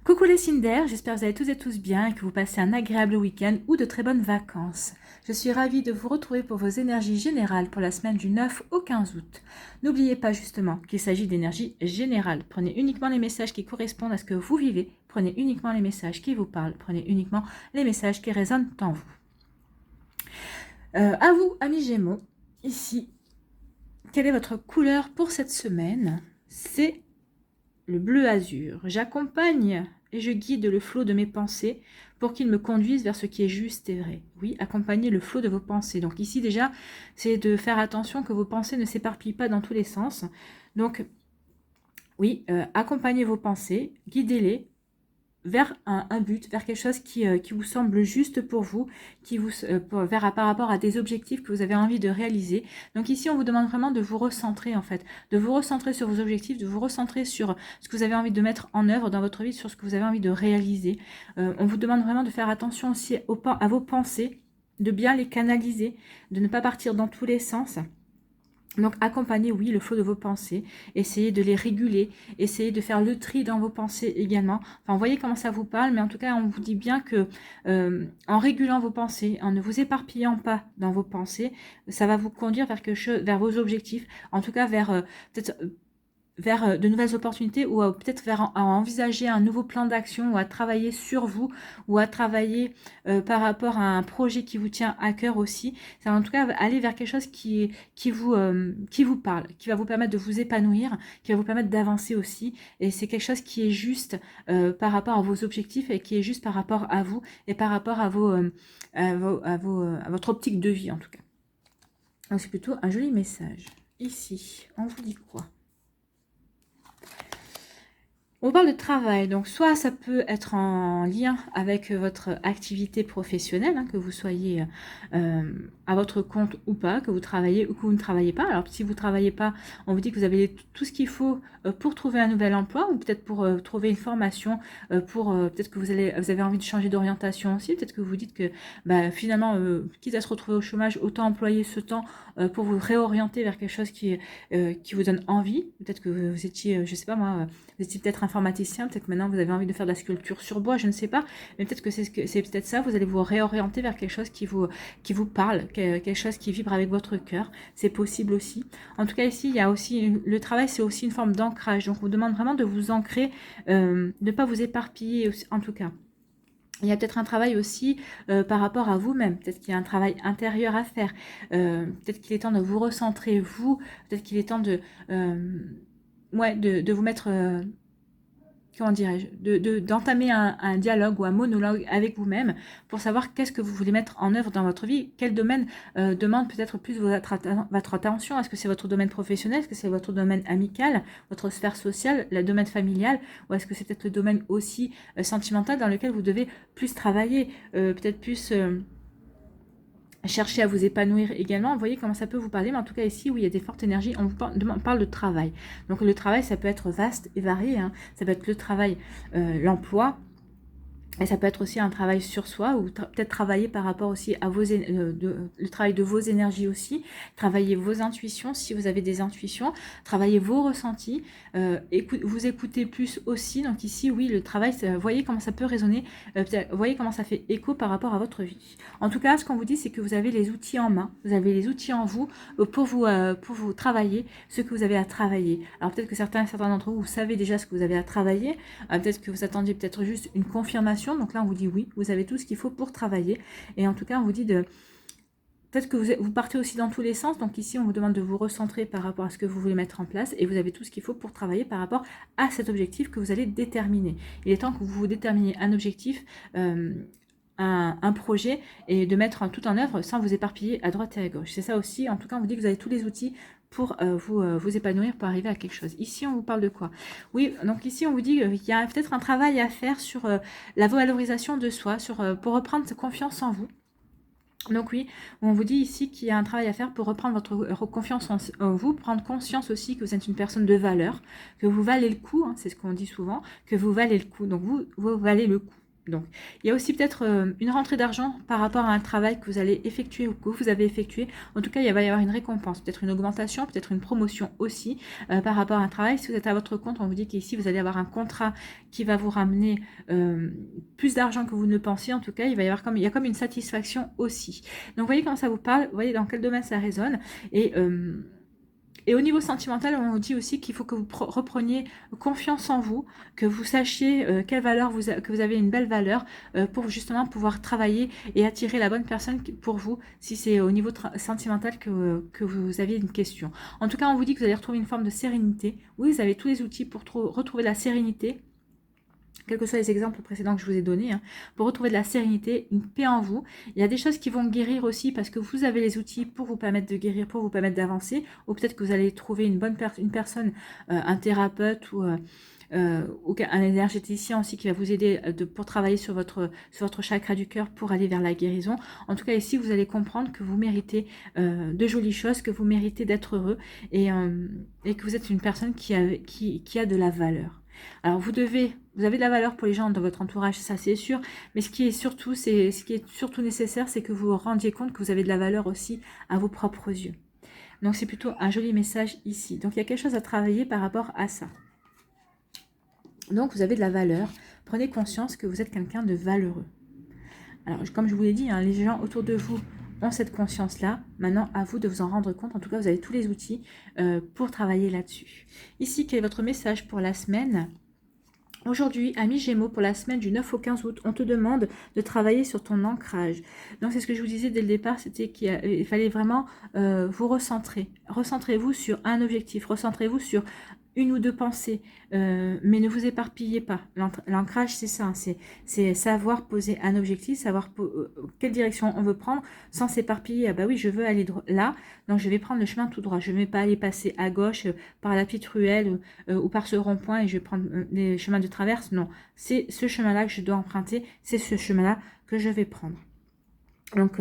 Coucou les Cinder, j'espère que vous allez tous et tous bien et que vous passez un agréable week-end ou de très bonnes vacances. Je suis ravie de vous retrouver pour vos énergies générales pour la semaine du 9 au 15 août. N'oubliez pas justement qu'il s'agit d'énergie générale. Prenez uniquement les messages qui correspondent à ce que vous vivez, prenez uniquement les messages qui vous parlent, prenez uniquement les messages qui résonnent en vous. À vous, amis Gémeaux, ici, quelle est votre couleur pour cette semaine? C'est le bleu azur. J'accompagne et je guide le flot de mes pensées pour qu'il me conduise vers ce qui est juste et vrai. Oui, accompagnez le flot de vos pensées. Donc ici déjà, c'est de faire attention que vos pensées ne s'éparpillent pas dans tous les sens. Donc oui, accompagnez vos pensées, guidez-les vers un but, vers quelque chose qui vous semble juste pour vous, par rapport à des objectifs que vous avez envie de réaliser. Donc ici, on vous demande vraiment de vous recentrer en fait, de vous recentrer sur vos objectifs, de vous recentrer sur ce que vous avez envie de mettre en œuvre dans votre vie, sur ce que vous avez envie de réaliser. On vous demande vraiment de faire attention aussi à vos pensées, de bien les canaliser, de ne pas partir dans tous les sens. Donc accompagnez, oui, le flot de vos pensées, essayez de les réguler, essayez de faire le tri dans vos pensées également. Enfin, vous voyez comment ça vous parle, mais en tout cas, on vous dit bien que en régulant vos pensées, en ne vous éparpillant pas dans vos pensées, ça va vous conduire vers quelque chose, vers vos objectifs, en tout cas vers peut-être vers de nouvelles opportunités ou peut-être à envisager un nouveau plan d'action ou à travailler sur vous ou à travailler par rapport à un projet qui vous tient à cœur aussi. C'est en tout cas aller vers quelque chose qui vous parle, qui va vous permettre de vous épanouir, qui va vous permettre d'avancer aussi. Et c'est quelque chose qui est juste par rapport à vos objectifs et qui est juste par rapport à vous et par rapport à votre optique de vie en tout cas. Donc c'est plutôt un joli message. Ici, on vous dit quoi ? On parle de travail, donc soit ça peut être en lien avec votre activité professionnelle, hein, que vous soyez à votre compte ou pas, que vous travaillez ou que vous ne travaillez pas. Alors si vous ne travaillez pas, on vous dit que vous avez tout ce qu'il faut pour trouver un nouvel emploi ou peut-être pour trouver une formation, peut-être que vous avez envie de changer d'orientation aussi, peut-être que vous dites que finalement, quitte à se retrouver au chômage, autant employer ce temps pour vous réorienter vers quelque chose qui vous donne envie. Peut-être que vous étiez, je sais pas moi, vous étiez peut-être informaticien, peut-être que maintenant vous avez envie de faire de la sculpture sur bois, je ne sais pas, mais peut-être que c'est peut-être ça, vous allez vous réorienter vers quelque chose qui vous parle, quelque chose qui vibre avec votre cœur, c'est possible aussi. En tout cas ici, il y a aussi, le travail c'est aussi une forme d'ancrage, donc on vous demande vraiment de vous ancrer, de ne pas vous éparpiller en tout cas. Il y a peut-être un travail aussi par rapport à vous-même, peut-être qu'il y a un travail intérieur à faire, peut-être qu'il est temps de vous recentrer vous, peut-être qu'il est temps de vous mettre, comment dirais-je, d'entamer un dialogue ou un monologue avec vous-même pour savoir qu'est-ce que vous voulez mettre en œuvre dans votre vie, quel domaine demande peut-être plus votre attention, est-ce que c'est votre domaine professionnel, est-ce que c'est votre domaine amical, votre sphère sociale, le domaine familial, ou est-ce que c'est peut-être le domaine aussi sentimental dans lequel vous devez plus travailler, peut-être plus... chercher à vous épanouir également, vous voyez comment ça peut vous parler, mais en tout cas ici où il y a des fortes énergies, on parle de travail. Donc le travail, ça peut être vaste et varié, hein. Ça peut être le travail, l'emploi, et ça peut être aussi un travail sur soi, ou peut-être travailler par rapport aussi à le travail de vos énergies aussi, travailler vos intuitions, si vous avez des intuitions, travailler vos ressentis, vous écoutez plus aussi. Donc ici, oui, le travail, voyez comment ça peut résonner, voyez comment ça fait écho par rapport à votre vie. En tout cas, ce qu'on vous dit, c'est que vous avez les outils en main, vous avez les outils en vous pour vous travailler ce que vous avez à travailler. Alors peut-être que certains d'entre vous savez déjà ce que vous avez à travailler, peut-être que vous attendiez peut-être juste une confirmation. Donc là, on vous dit oui, vous avez tout ce qu'il faut pour travailler. Et en tout cas, on vous dit peut-être que vous partez aussi dans tous les sens. Donc ici, on vous demande de vous recentrer par rapport à ce que vous voulez mettre en place. Et vous avez tout ce qu'il faut pour travailler par rapport à cet objectif que vous allez déterminer. Il est temps que vous déterminiez un objectif, un projet, et de mettre tout en œuvre sans vous éparpiller à droite et à gauche. C'est ça aussi. En tout cas, on vous dit que vous avez tous les outils pour vous épanouir, pour arriver à quelque chose. Ici, on vous parle de quoi? Oui, donc ici, on vous dit qu'il y a peut-être un travail à faire sur la valorisation de soi, pour reprendre confiance en vous. Donc oui, on vous dit ici qu'il y a un travail à faire pour reprendre votre confiance en vous, prendre conscience aussi que vous êtes une personne de valeur, que vous valez le coup, hein, c'est ce qu'on dit souvent, que vous valez le coup. Donc vous valez le coup. Donc, il y a aussi peut-être une rentrée d'argent par rapport à un travail que vous allez effectuer ou que vous avez effectué. En tout cas, il va y avoir une récompense, peut-être une augmentation, peut-être une promotion aussi par rapport à un travail. Si vous êtes à votre compte, on vous dit qu'ici, vous allez avoir un contrat qui va vous ramener plus d'argent que vous ne le pensiez. En tout cas, il y a comme une satisfaction aussi. Donc, vous voyez comment ça vous parle, vous voyez dans quel domaine ça résonne. Et au niveau sentimental, on vous dit aussi qu'il faut que vous repreniez confiance en vous, que vous sachiez quelle valeur que vous avez une belle valeur pour justement pouvoir travailler et attirer la bonne personne pour vous, si c'est au niveau sentimental que vous aviez une question. En tout cas, on vous dit que vous allez retrouver une forme de sérénité. Oui, vous avez tous les outils pour retrouver la sérénité, quels que soient les exemples précédents que je vous ai donnés, hein, pour retrouver de la sérénité, une paix en vous. Il y a des choses qui vont guérir aussi parce que vous avez les outils pour vous permettre de guérir, pour vous permettre d'avancer, ou peut-être que vous allez trouver une personne, un thérapeute ou un énergéticien aussi qui va vous aider pour travailler sur votre chakra du cœur pour aller vers la guérison. En tout cas, ici, vous allez comprendre que vous méritez de jolies choses, que vous méritez d'être heureux et que vous êtes une personne qui a de la valeur. Alors vous avez de la valeur pour les gens dans votre entourage, ça c'est sûr, mais ce qui est surtout nécessaire, c'est que vous vous rendiez compte que vous avez de la valeur aussi à vos propres yeux. Donc c'est plutôt un joli message ici. Donc il y a quelque chose à travailler par rapport à ça. Donc vous avez de la valeur, prenez conscience que vous êtes quelqu'un de valeureux. Alors comme je vous l'ai dit, hein, les gens autour de vous ont cette conscience-là. Maintenant, à vous de vous en rendre compte. En tout cas, vous avez tous les outils pour travailler là-dessus. Ici, quel est votre message pour la semaine ? Aujourd'hui, ami Gémeaux, pour la semaine du 9 au 15 août, on te demande de travailler sur ton ancrage. Donc, c'est ce que je vous disais dès le départ, c'était qu'il fallait vraiment vous recentrer. Recentrez-vous sur un objectif, recentrez-vous sur une ou deux pensées, mais ne vous éparpillez pas. L'ancrage, c'est ça, c'est savoir poser un objectif, savoir quelle direction on veut prendre sans s'éparpiller. Ah bah oui, je veux aller là, donc je vais prendre le chemin tout droit. Je ne vais pas aller passer à gauche par la petite ruelle ou par ce rond-point et je vais prendre les chemins de traverse. Non, c'est ce chemin-là que je dois emprunter, c'est ce chemin-là que je vais prendre. Donc,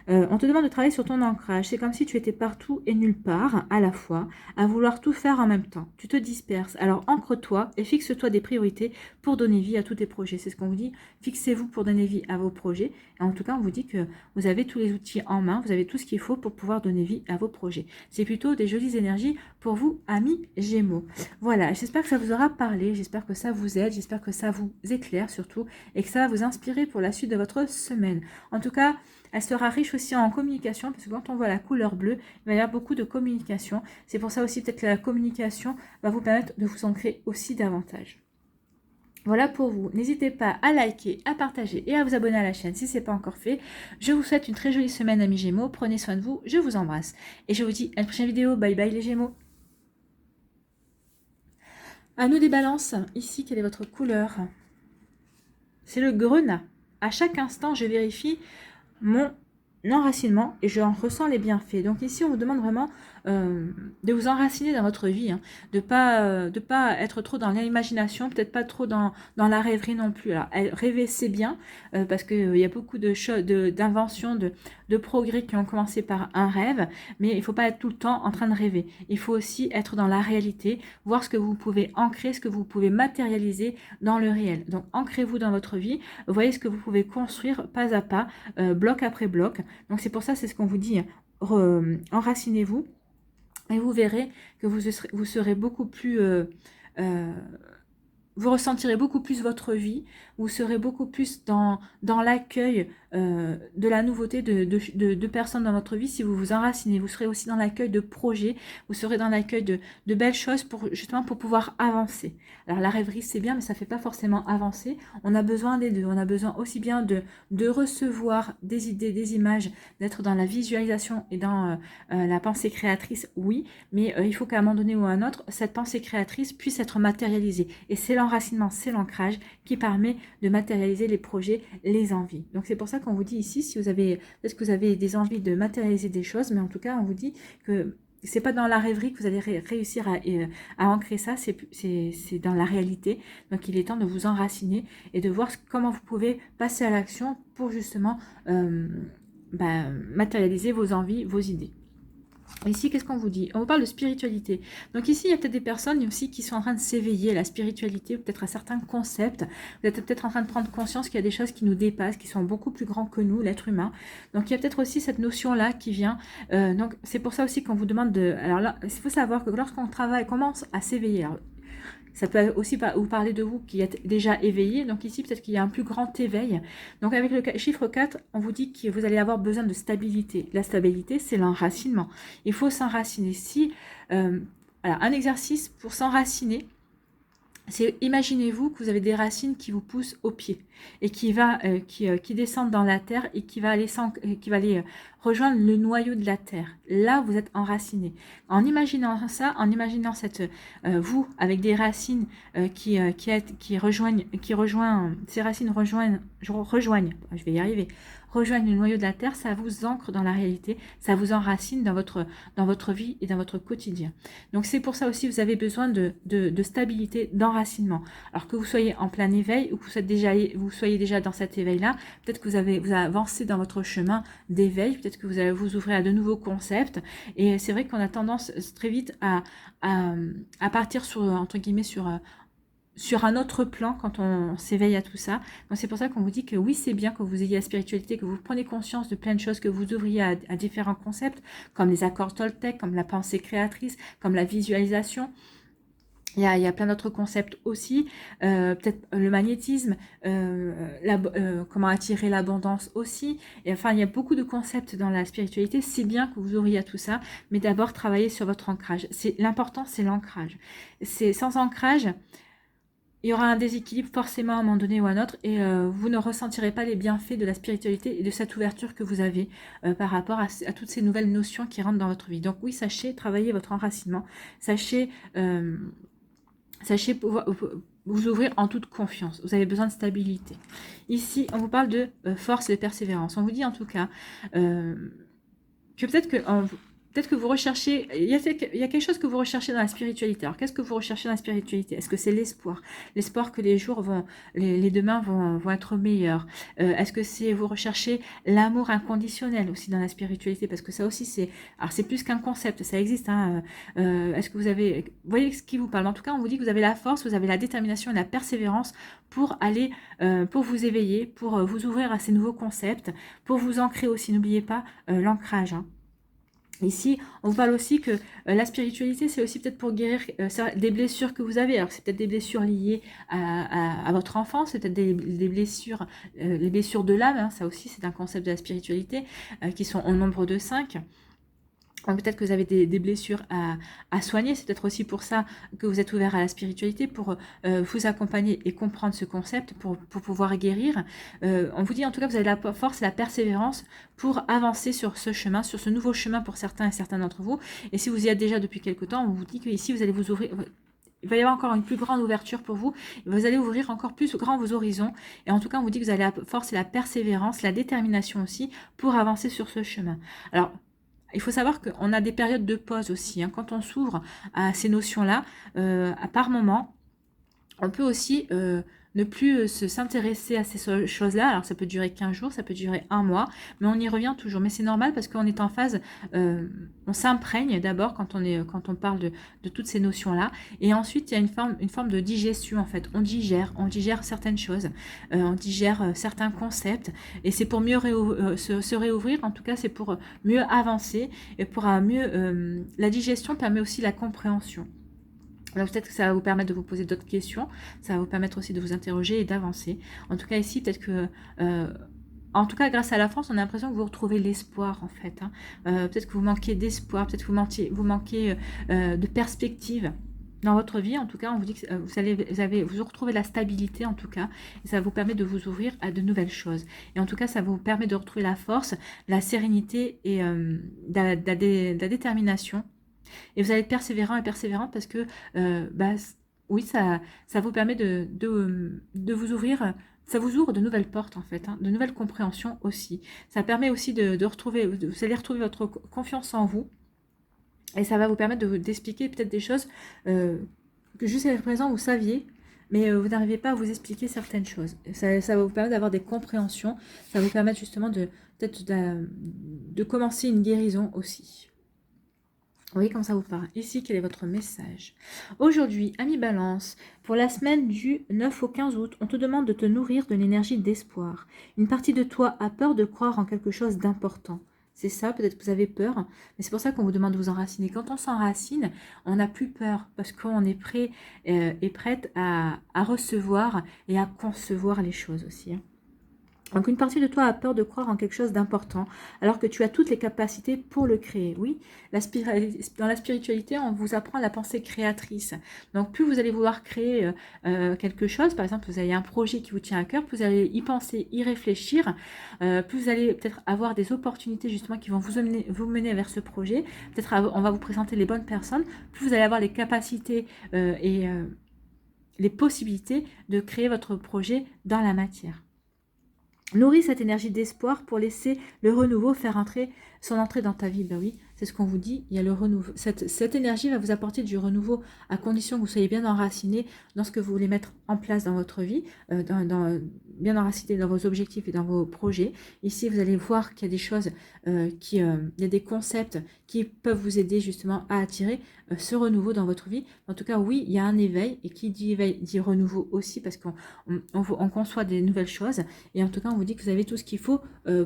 on te demande de travailler sur ton ancrage. C'est comme si tu étais partout et nulle part à la fois, à vouloir tout faire en même temps. Tu te disperses. Alors, ancre-toi et fixe-toi des priorités pour donner vie à tous tes projets. C'est ce qu'on vous dit. Fixez-vous pour donner vie à vos projets. Et en tout cas, on vous dit que vous avez tous les outils en main. Vous avez tout ce qu'il faut pour pouvoir donner vie à vos projets. C'est plutôt des jolies énergies pour vous, amis Gémeaux. Voilà, j'espère que ça vous aura parlé. J'espère que ça vous aide. J'espère que ça vous éclaire surtout et que ça va vous inspirer pour la suite de votre semaine. En tout cas, elle sera riche aussi en communication, parce que quand on voit la couleur bleue, il va y avoir beaucoup de communication. C'est pour ça aussi peut-être que la communication va vous permettre de vous ancrer aussi davantage. Voilà pour vous. N'hésitez pas à liker, à partager et à vous abonner à la chaîne si ce n'est pas encore fait. Je vous souhaite une très jolie semaine, amis Gémeaux. Prenez soin de vous, je vous embrasse. Et je vous dis à une prochaine vidéo. Bye bye les Gémeaux. À nous des balances. Ici, quelle est votre couleur? C'est le grenat. À chaque instant, je vérifie mon enracinement et je en ressens les bienfaits. Donc ici, on vous demande vraiment de vous enraciner dans votre vie, hein, de pas être trop dans l'imagination, peut-être pas trop dans la rêverie non plus. Alors, rêver, c'est bien, parce qu'il y a beaucoup de choses, d'inventions, de progrès qui ont commencé par un rêve, mais il ne faut pas être tout le temps en train de rêver. Il faut aussi être dans la réalité, voir ce que vous pouvez ancrer, ce que vous pouvez matérialiser dans le réel. Donc, ancrez-vous dans votre vie, voyez ce que vous pouvez construire pas à pas, bloc après bloc. Donc, c'est pour ça, c'est ce qu'on vous dit, enracinez-vous. Et vous verrez que vous serez beaucoup plus... vous ressentirez beaucoup plus votre vie, vous serez beaucoup plus dans l'accueil de la nouveauté de personnes dans votre vie. Si vous vous enracinez, vous serez aussi dans l'accueil de projets, vous serez dans l'accueil de belles choses justement pour pouvoir avancer. Alors la rêverie c'est bien, mais ça ne fait pas forcément avancer. On a besoin des deux, on a besoin aussi bien de recevoir des idées, des images, d'être dans la visualisation et dans la pensée créatrice, oui, mais il faut qu'à un moment donné ou à un autre, cette pensée créatrice puisse être matérialisée. Et c'est l'enracinement, c'est l'ancrage qui permet de matérialiser les projets, les envies. Donc c'est pour ça qu'on vous dit ici, si vous avez, peut-être que vous avez des envies de matérialiser des choses, mais en tout cas on vous dit que c'est pas dans la rêverie que vous allez réussir à ancrer ça, c'est dans la réalité. Donc il est temps de vous enraciner et de voir comment vous pouvez passer à l'action pour justement matérialiser vos envies, vos idées. Ici, qu'est-ce qu'on vous dit? On vous parle de spiritualité. Donc ici, il y a peut-être des personnes aussi qui sont en train de s'éveiller à la spiritualité, peut-être à certains concepts. Vous êtes peut-être en train de prendre conscience qu'il y a des choses qui nous dépassent, qui sont beaucoup plus grands que nous, l'être humain. Donc il y a peut-être aussi cette notion-là qui vient. Donc c'est pour ça aussi qu'on vous demande de... Alors là, il faut savoir que lorsqu'on travaille, commence à s'éveiller. Ça peut aussi vous parler de vous qui êtes déjà éveillé. Donc ici, peut-être qu'il y a un plus grand éveil. Donc avec le chiffre 4, on vous dit que vous allez avoir besoin de stabilité. La stabilité, c'est l'enracinement. Il faut s'enraciner. Si, alors, un exercice pour s'enraciner, c'est imaginez-vous que vous avez des racines qui vous poussent au pied et qui descendent dans la terre et qui va aller rejoindre le noyau de la terre. Là, vous êtes enraciné. En imaginant ça, en imaginant vous avec des racines qui rejoignent, ces racines rejoignent, je vais y arriver, rejoignent le noyau de la terre, ça vous ancre dans la réalité, ça vous enracine dans votre vie et dans votre quotidien. Donc c'est pour ça aussi que vous avez besoin de stabilité, d'enracinement. Alors que vous soyez en plein éveil ou que vous soyez déjà dans cet éveil-là, peut-être que vous avancez dans votre chemin d'éveil, peut-être que vous allez vous ouvrir à de nouveaux concepts. Et c'est vrai qu'on a tendance très vite à partir entre guillemets, sur un autre plan quand on s'éveille à tout ça. Donc c'est pour ça qu'on vous dit que oui, c'est bien que vous ayez la spiritualité, que vous prenez conscience de plein de choses, que vous ouvriez à différents concepts, comme les accords Toltec, comme la pensée créatrice, comme la visualisation. Il y a plein d'autres concepts aussi, peut-être le magnétisme, comment attirer l'abondance aussi. Et enfin, il y a beaucoup de concepts dans la spiritualité. C'est bien que vous ouvriez à tout ça, mais d'abord travailler sur votre ancrage. L'important, c'est l'ancrage. Sans ancrage, il y aura un déséquilibre forcément à un moment donné ou à un autre et vous ne ressentirez pas les bienfaits de la spiritualité et de cette ouverture que vous avez par rapport à toutes ces nouvelles notions qui rentrent dans votre vie. Donc oui, sachez travailler votre enracinement, sachez pouvoir vous ouvrir en toute confiance. Vous avez besoin de stabilité. Ici, on vous parle de force et de persévérance. On vous dit en tout cas que peut-être que vous recherchez, il y a quelque chose que vous recherchez dans la spiritualité. Alors, qu'est-ce que vous recherchez dans la spiritualité? Est-ce que c'est l'espoir? L'espoir que les demain vont être meilleurs. Est-ce que vous recherchez l'amour inconditionnel aussi dans la spiritualité? Parce que ça aussi, alors c'est plus qu'un concept, ça existe. Hein. Est-ce que vous voyez ce qui vous parle? En tout cas, on vous dit que vous avez la force, vous avez la détermination et la persévérance pour pour vous éveiller, pour vous ouvrir à ces nouveaux concepts, pour vous ancrer aussi. N'oubliez pas l'ancrage. Hein. Ici, on vous parle aussi que la spiritualité, c'est aussi peut-être pour guérir des blessures que vous avez. Alors, c'est peut-être des blessures liées à votre enfance, c'est peut-être des blessures, les blessures de l'âme, hein, ça aussi, c'est un concept de la spiritualité, qui sont au nombre de 5. Peut-être que vous avez des blessures à soigner, c'est peut-être aussi pour ça que vous êtes ouvert à la spiritualité, pour vous accompagner et comprendre ce concept, pour pouvoir guérir. On vous dit en tout cas que vous avez la force et la persévérance pour avancer sur ce chemin, sur ce nouveau chemin pour certains et certains d'entre vous. Et si vous y êtes déjà depuis quelque temps, on vous dit qu'ici vous allez vous ouvrir... Il va y avoir encore une plus grande ouverture pour vous. Vous allez ouvrir encore plus grand vos horizons. Et en tout cas, on vous dit que vous avez la force et la persévérance, la détermination aussi pour avancer sur ce chemin. Alors, il faut savoir qu'on a des périodes de pause aussi. Hein. Quand on s'ouvre à ces notions-là, par moment, on peut aussi ne plus s'intéresser à ces choses-là. Alors, ça peut durer 15 jours, ça peut durer un mois, mais on y revient toujours. Mais c'est normal parce qu'on est en phase, on s'imprègne d'abord quand on parle de toutes ces notions-là. Et ensuite, il y a une forme de digestion, en fait. On digère certaines choses, on digère certains concepts. Et c'est pour mieux se réouvrir. En tout cas, c'est pour mieux avancer et pour mieux... la digestion permet aussi la compréhension. Alors peut-être que ça va vous permettre de vous poser d'autres questions, ça va vous permettre aussi de vous interroger et d'avancer. En tout cas ici, peut-être que... en tout cas, grâce à la France, on a l'impression que vous retrouvez l'espoir, en fait. Hein. Peut-être que vous manquez d'espoir, peut-être que vous manquez de perspective dans votre vie. En tout cas, on vous dit que vous retrouvez la stabilité, en tout cas, et ça vous permet de vous ouvrir à de nouvelles choses. Et en tout cas, ça vous permet de retrouver la force, la sérénité et la détermination. Et vous allez être persévérant et persévérante parce que, oui, ça vous permet de vous ouvrir, ça vous ouvre de nouvelles portes en fait, hein, de nouvelles compréhensions aussi. Ça permet aussi de retrouver, vous allez retrouver votre confiance en vous et ça va vous permettre d'expliquer peut-être des choses que jusqu'à présent vous saviez, mais vous n'arrivez pas à vous expliquer certaines choses. Ça va vous permettre d'avoir des compréhensions, ça va vous permettre justement peut-être de commencer une guérison aussi. Oui, comme ça vous parle. Ici, quel est votre message? Aujourd'hui, ami Balance, pour la semaine du 9 au 15 août, on te demande de te nourrir de l'énergie d'espoir. Une partie de toi a peur de croire en quelque chose d'important. C'est ça, peut-être que vous avez peur, mais c'est pour ça qu'on vous demande de vous enraciner. Quand on s'enracine, on n'a plus peur parce qu'on est prêt et prête à recevoir et à concevoir les choses aussi, hein. Donc une partie de toi a peur de croire en quelque chose d'important, alors que tu as toutes les capacités pour le créer. Oui, dans la spiritualité, on vous apprend la pensée créatrice. Donc plus vous allez vouloir créer quelque chose, par exemple, vous avez un projet qui vous tient à cœur, plus vous allez y penser, y réfléchir, plus vous allez peut-être avoir des opportunités justement qui vont vous mener vers ce projet. Peut-être on va vous présenter les bonnes personnes, plus vous allez avoir les capacités et les possibilités de créer votre projet dans la matière. Nourris cette énergie d'espoir pour laisser le renouveau faire entrer son entrée dans ta vie. Ben oui, c'est ce qu'on vous dit, il y a le renouveau. Cette énergie va vous apporter du renouveau à condition que vous soyez bien enraciné dans ce que vous voulez mettre en place dans votre vie, bien enraciné dans vos objectifs et dans vos projets. Ici, vous allez voir qu'il y a des choses, il y a des concepts qui peuvent vous aider justement à attirer ce renouveau dans votre vie. En tout cas, oui, il y a un éveil, et qui dit éveil dit renouveau aussi, parce qu'on conçoit des nouvelles choses. Et en tout cas, on vous dit que vous avez tout ce qu'il faut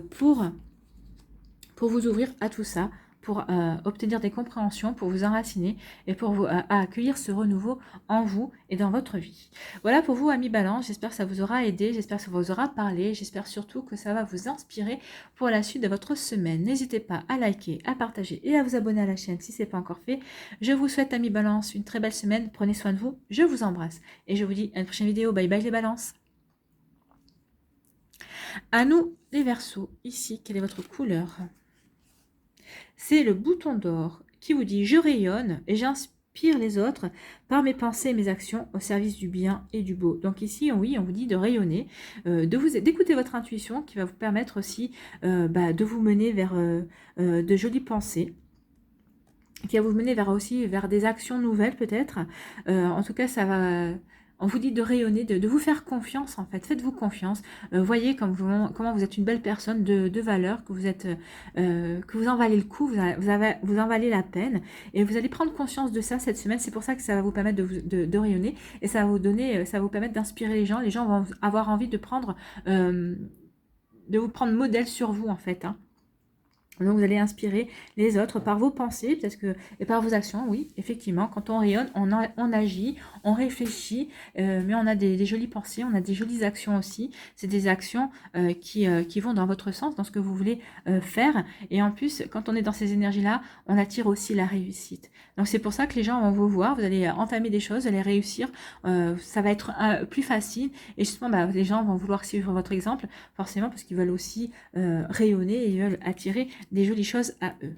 pour vous ouvrir à tout ça, pour obtenir des compréhensions, pour vous enraciner et pour vous, à accueillir ce renouveau en vous et dans votre vie. Voilà pour vous, amis Balance. J'espère que ça vous aura aidé, j'espère que ça vous aura parlé, j'espère surtout que ça va vous inspirer pour la suite de votre semaine. N'hésitez pas à liker, à partager et à vous abonner à la chaîne si ce n'est pas encore fait. Je vous souhaite, amis Balance, une très belle semaine. Prenez soin de vous, je vous embrasse et je vous dis à une prochaine vidéo. Bye bye les balances. À nous les Verseaux, ici, quelle est votre couleur? C'est le bouton d'or qui vous dit « Je rayonne et j'inspire les autres par mes pensées et mes actions au service du bien et du beau ». Donc ici, oui, on vous dit de rayonner, d'écouter votre intuition qui va vous permettre aussi de vous mener vers de jolies pensées, qui va vous mener vers des actions nouvelles peut-être. En tout cas, ça va... On vous dit de rayonner, de vous faire confiance en fait. Faites-vous confiance. Voyez comment vous êtes une belle personne de valeur, que vous êtes, que vous en valez le coup, vous en valez la peine. Et vous allez prendre conscience de ça cette semaine. C'est pour ça que ça va vous permettre de rayonner. Et ça va vous donner, ça va vous permettre d'inspirer les gens. Les gens vont avoir envie de vous prendre modèle sur vous en fait, hein. Donc vous allez inspirer les autres par vos pensées et par vos actions. Oui, effectivement, quand on rayonne, on agit, on réfléchit, mais on a des jolies pensées, on a des jolies actions aussi. C'est des actions qui vont dans votre sens, dans ce que vous voulez faire. Et en plus, quand on est dans ces énergies-là, on attire aussi la réussite. Donc c'est pour ça que les gens vont vous voir, vous allez entamer des choses, vous allez réussir, ça va être plus facile. Et justement, les gens vont vouloir suivre votre exemple, forcément, parce qu'ils veulent aussi rayonner et ils veulent attirer des jolies choses à eux.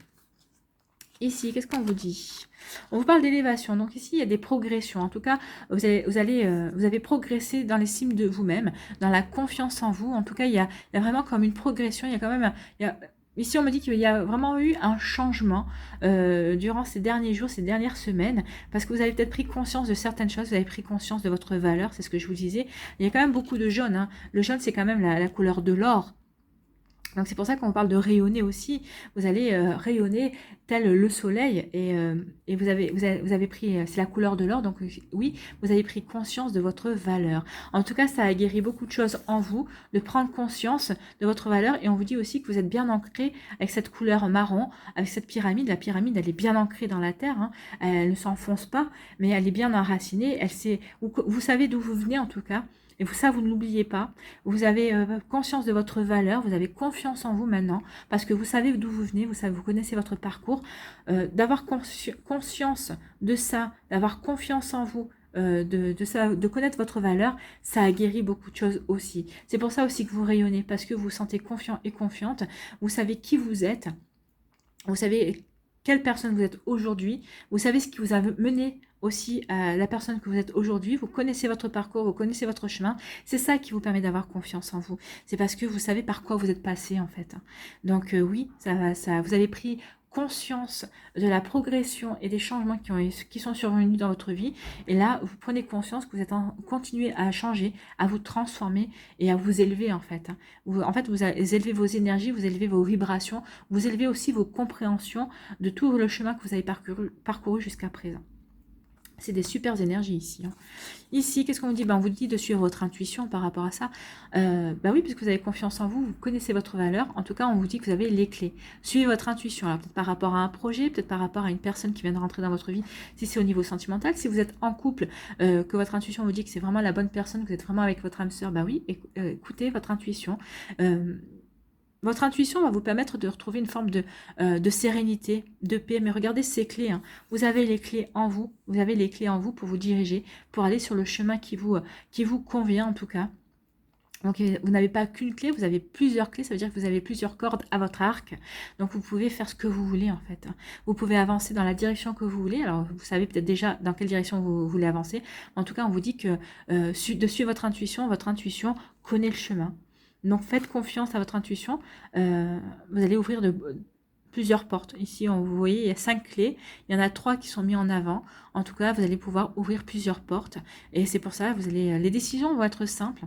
Ici, qu'est-ce qu'on vous dit? On vous parle d'élévation. Donc ici, il y a des progressions. En tout cas, vous avez progressé dans l'estime de vous-même, dans la confiance en vous. En tout cas, il y a vraiment comme une progression. Il y a quand même... Ici, on me dit qu'il y a vraiment eu un changement durant ces derniers jours, ces dernières semaines, parce que vous avez peut-être pris conscience de certaines choses, vous avez pris conscience de votre valeur, c'est ce que je vous disais. Il y a quand même beaucoup de jaune, hein. Le jaune, c'est quand même la couleur de l'or. Donc c'est pour ça qu'on parle de rayonner aussi. Vous allez rayonner tel le soleil et vous avez pris, c'est la couleur de l'or, donc oui, vous avez pris conscience de votre valeur. En tout cas, ça a guéri beaucoup de choses en vous, de prendre conscience de votre valeur, et on vous dit aussi que vous êtes bien ancré avec cette couleur marron, avec cette pyramide. La pyramide, elle est bien ancrée dans la terre, hein. Elle ne s'enfonce pas, mais elle est bien enracinée. Vous savez d'où vous venez en tout cas. Et ça, vous ne l'oubliez pas. Vous avez conscience de votre valeur, vous avez confiance en vous maintenant, parce que vous savez d'où vous venez, vous connaissez votre parcours. D'avoir conscience de ça, d'avoir confiance en vous, de connaître votre valeur, ça a guéri beaucoup de choses aussi. C'est pour ça aussi que vous rayonnez, parce que vous vous sentez confiant et confiante, vous savez qui vous êtes, vous savez quelle personne vous êtes aujourd'hui, vous savez ce qui vous a mené aussi à la personne que vous êtes aujourd'hui, vous connaissez votre parcours, vous connaissez votre chemin, c'est ça qui vous permet d'avoir confiance en vous, c'est parce que vous savez par quoi vous êtes passé en fait. Donc oui, vous avez pris conscience de la progression et des changements qui sont survenus dans votre vie. Et là, vous prenez conscience que vous êtes continuez à changer, à vous transformer et à vous élever en fait. Vous élevez vos énergies, vous élevez vos vibrations, vous élevez aussi vos compréhensions de tout le chemin que vous avez parcouru jusqu'à présent. C'est des super énergies ici. Hein. Ici, qu'est-ce qu'on vous dit? On vous dit de suivre votre intuition par rapport à ça. Oui, puisque vous avez confiance en vous, vous connaissez votre valeur. En tout cas, on vous dit que vous avez les clés. Suivez votre intuition. Alors, peut-être par rapport à un projet, peut-être par rapport à une personne qui vient de rentrer dans votre vie, si c'est au niveau sentimental. Si vous êtes en couple, que votre intuition vous dit que c'est vraiment la bonne personne, que vous êtes vraiment avec votre âme sœur, oui, écoutez votre intuition. Votre intuition va vous permettre de retrouver une forme de sérénité, de paix. Mais regardez ces clés. Hein. Vous avez les clés en vous. Vous avez les clés en vous pour vous diriger, pour aller sur le chemin qui vous convient en tout cas. Donc vous n'avez pas qu'une clé, vous avez plusieurs clés. Ça veut dire que vous avez plusieurs cordes à votre arc. Donc vous pouvez faire ce que vous voulez en fait. Vous pouvez avancer dans la direction que vous voulez. Alors vous savez peut-être déjà dans quelle direction vous voulez avancer. En tout cas, on vous dit que de suivre votre intuition connaît le chemin. Donc faites confiance à votre intuition, vous allez ouvrir plusieurs portes. Ici, vous voyez, il y a 5 clés, il y en a 3 qui sont mis en avant. En tout cas, vous allez pouvoir ouvrir plusieurs portes. Et c'est pour ça, les décisions vont être simples.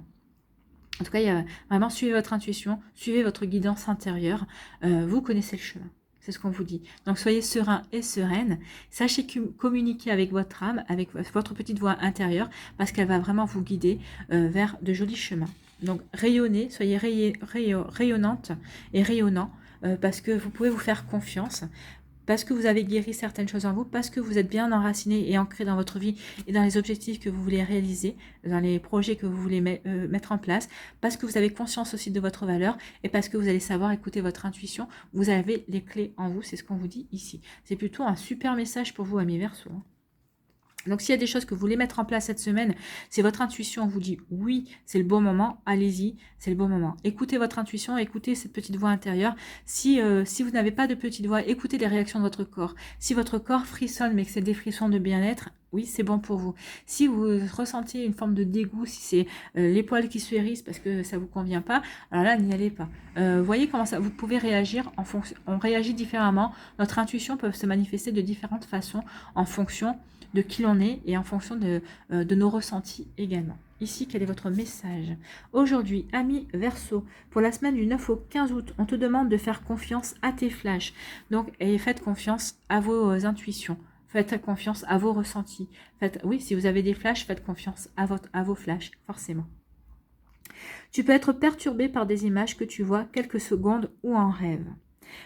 En tout cas, il y a vraiment suivez votre intuition, suivez votre guidance intérieure, vous connaissez le chemin. C'est ce qu'on vous dit. Donc, soyez serein et sereine. Sachez communiquer avec votre âme, avec votre petite voix intérieure, parce qu'elle va vraiment vous guider vers de jolis chemins. Donc, rayonnez, soyez rayonnante et rayonnant, parce que vous pouvez vous faire confiance, parce que vous avez guéri certaines choses en vous, parce que vous êtes bien enraciné et ancré dans votre vie et dans les objectifs que vous voulez réaliser, dans les projets que vous voulez mettre en place, parce que vous avez conscience aussi de votre valeur et parce que vous allez savoir écouter votre intuition. Vous avez les clés en vous, c'est ce qu'on vous dit ici. C'est plutôt un super message pour vous, amis Verseau. Donc, s'il y a des choses que vous voulez mettre en place cette semaine, c'est votre intuition vous dit oui, c'est le bon moment, allez-y, c'est le bon moment. Écoutez votre intuition, écoutez cette petite voix intérieure. Si vous n'avez pas de petite voix, écoutez les réactions de votre corps. Si votre corps frissonne, mais que c'est des frissons de bien-être, oui, c'est bon pour vous. Si vous ressentez une forme de dégoût, si c'est les poils qui se hérissent parce que ça ne vous convient pas, alors là, n'y allez pas. Voyez comment ça, vous pouvez réagir en fonction. On réagit différemment. Notre intuition peut se manifester de différentes façons en fonction de qui l'on est et en fonction de nos ressentis également. Ici, quel est votre message? Aujourd'hui, ami Verseau, pour la semaine du 9 au 15 août, on te demande de faire confiance à tes flashs. Donc, et faites confiance à vos intuitions. Faites confiance à vos ressentis. Oui, si vous avez des flashs, faites confiance à vos flashs, forcément. Tu peux être perturbé par des images que tu vois quelques secondes ou en rêve.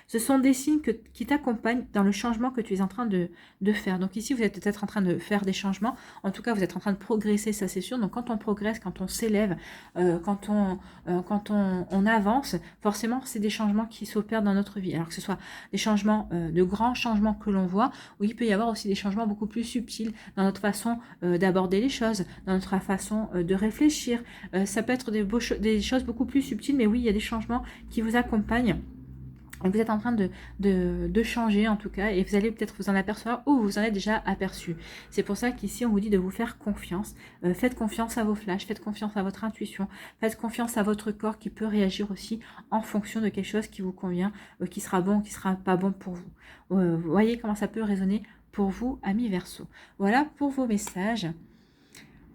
Ce sont des signes qui t'accompagnent dans le changement que tu es en train de faire. Donc ici, vous êtes peut-être en train de faire des changements. En tout cas, vous êtes en train de progresser, ça c'est sûr. Donc quand on progresse, quand on s'élève, quand on avance, forcément, c'est des changements qui s'opèrent dans notre vie. Alors que ce soit des changements, de grands changements que l'on voit, ou il peut y avoir aussi des changements beaucoup plus subtils dans notre façon d'aborder les choses, dans notre façon de réfléchir. Ça peut être des choses beaucoup plus subtiles, mais oui, il y a des changements qui vous accompagnent. Vous êtes en train de changer en tout cas et vous allez peut-être vous en apercevoir ou vous en êtes déjà aperçu. C'est pour ça qu'ici on vous dit de vous faire confiance. Faites confiance à vos flashs, faites confiance à votre intuition, faites confiance à votre corps qui peut réagir aussi en fonction de quelque chose qui vous convient, qui sera bon, qui sera pas bon pour vous. Vous voyez comment ça peut résonner pour vous, amis Verseau. Voilà pour vos messages.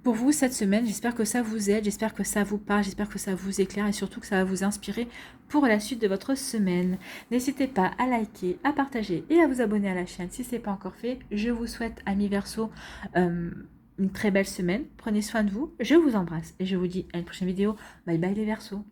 Pour vous cette semaine, j'espère que ça vous aide, j'espère que ça vous parle, j'espère que ça vous éclaire et surtout que ça va vous inspirer pour la suite de votre semaine. N'hésitez pas à liker, à partager et à vous abonner à la chaîne si ce n'est pas encore fait. Je vous souhaite, amis Verseau, une très belle semaine. Prenez soin de vous, je vous embrasse et je vous dis à une prochaine vidéo. Bye bye les Verseaux.